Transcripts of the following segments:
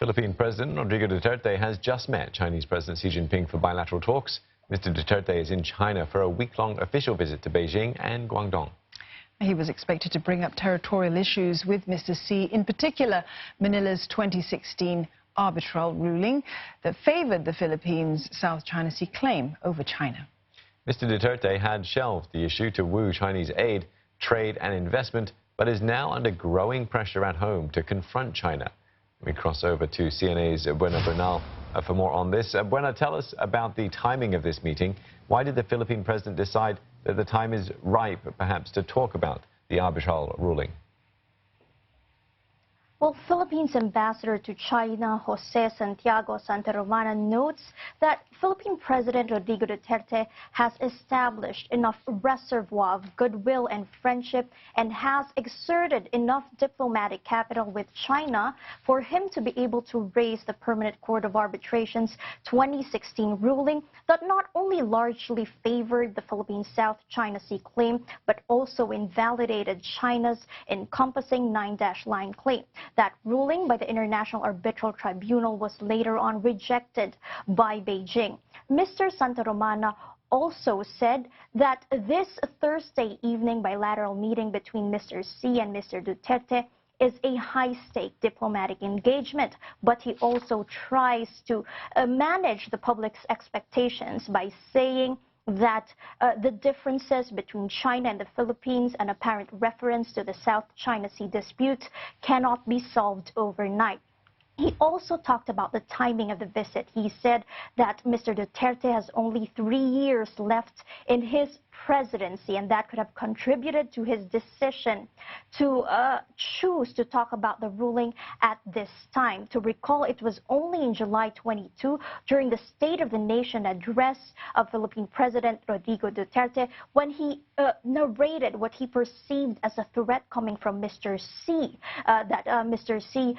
Philippine President Rodrigo Duterte has just met Chinese President Xi Jinping for bilateral talks. Mr. Duterte is in China for a week-long official visit to Beijing and Guangdong. He was expected to bring up territorial issues with Mr. Xi, in particular Manila's 2016 arbitral ruling that favored the Philippines' South China Sea claim over China. Mr. Duterte had shelved the issue to woo Chinese aid, trade and investment, but is now under growing pressure at home to confront China. We cross over to CNA's Buena Bernal for more on this. Buena, tell us about the timing of this meeting. Why did the Philippine president decide that the time is ripe, perhaps, to talk about the arbitral ruling? Well, Philippines Ambassador to China, Jose Santiago Santa Romana, notes that Philippine President Rodrigo Duterte has established enough reservoir of goodwill and friendship and has exerted enough diplomatic capital with China for him to be able to raise the Permanent Court of Arbitration's 2016 ruling that not only largely favored the Philippines South China Sea claim, but also invalidated China's encompassing 9-line claim. That ruling by the International Arbitral Tribunal was later on rejected by Beijing. Mr. Santa Romana also said that this Thursday evening bilateral meeting between Mr. Xi and Mr. Duterte is a high-stake diplomatic engagement, but he also tries to manage the public's expectations by saying that the differences between China and the Philippines, an apparent reference to the South China Sea dispute, cannot be solved overnight. He also talked about the timing of the visit. He said that Mr. Duterte has only 3 years left in his presidency, and that could have contributed to his decision to choose to talk about the ruling at this time. To recall, it was only in July 22, during the State of the Nation address of Philippine President Rodrigo Duterte, when he narrated what he perceived as a threat coming from Mr. Xi, that Mr. Xi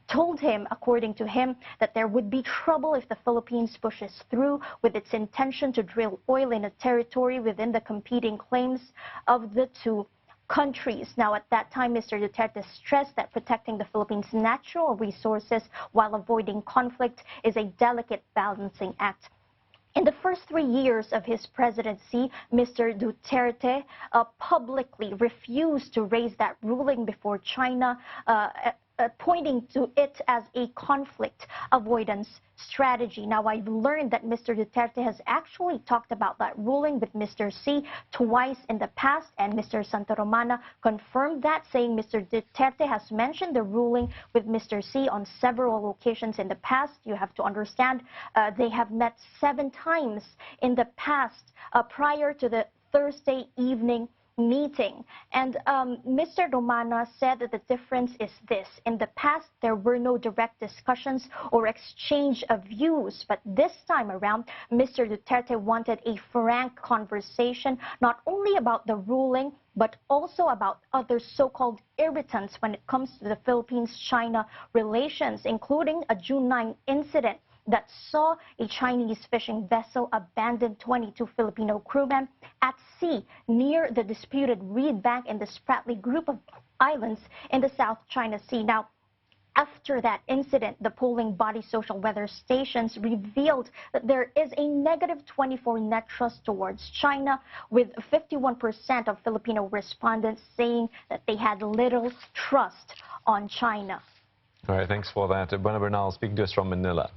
told him, according to him, that there would be trouble if the Philippines pushes through with its intention to drill oil in a territory within the competing claims of the two countries. Now, at that time, Mr. Duterte stressed that protecting the Philippines' natural resources while avoiding conflict is a delicate balancing act. In the first 3 years of his presidency, Mr. Duterte publicly refused to raise that ruling before China, pointing to it as a conflict avoidance strategy. Now, I've learned that Mr. Duterte has actually talked about that ruling with Mr. Xi twice in the past, and Mr. Santa Romana confirmed that, saying Mr. Duterte has mentioned the ruling with Mr. Xi on several occasions in the past. You have to understand, they have met 7 times in the past prior to the Thursday evening meeting. And Mr. Romana said that the difference is this: in the past, there were no direct discussions or exchange of views, but this time around, Mr. Duterte wanted a frank conversation, not only about the ruling, but also about other so-called irritants when it comes to the Philippines-China relations, including a June 9 incident that saw a Chinese fishing vessel abandon 22 Filipino crewmen at sea near the disputed reed bank in the Spratly group of islands in the South China Sea. Now, after that incident, the polling body Social Weather Stations revealed that there is a negative 24 net trust towards China, with 51% of Filipino respondents saying that they had little trust on China. All right, thanks for that. Buena Bernal speaking to us from Manila.